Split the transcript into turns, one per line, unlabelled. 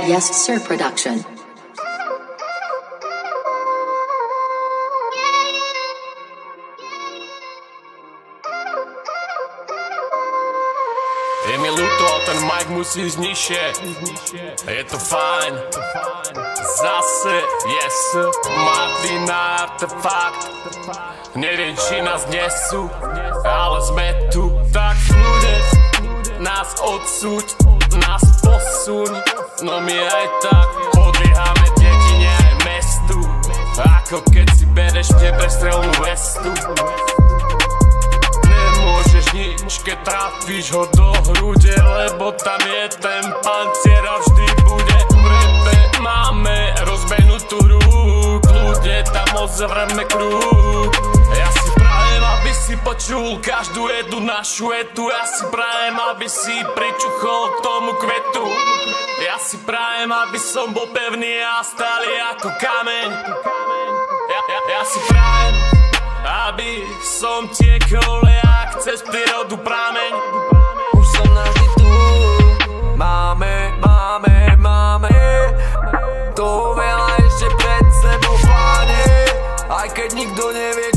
Yes Sir Production.
Je mi ľúto, ten mic musí ísť nižšie. Je to fajn. Zase, yes, Martina Artefakt. Neviem, či nás nesú, ale sme tu. Tak ľudia, nás odsúď, nás posuň. No my aj tak podliehame dedine aj mestu. Ako keď si bereš neprestrelnú vestu. Nemôžeš nič, keď trafíš ho do hrude, lebo tam je ten pancier a vždy bude. V repe máme rozbehnutú rúk, kľudne tam odzvreme kruh. Ja si prajem, aby si počul každú jednu našu vetu. Ja si prajem, aby si pričuchol k tomu kvetu. Ja si prajem, aby som bol pevný a stály ako kameň. Ja si prajem, aby som tiekol jak cez prírodu prameň.
Už som navždy tu. Máme toho veľa ešte pred sebou, páne. Aj keď nikto nevie,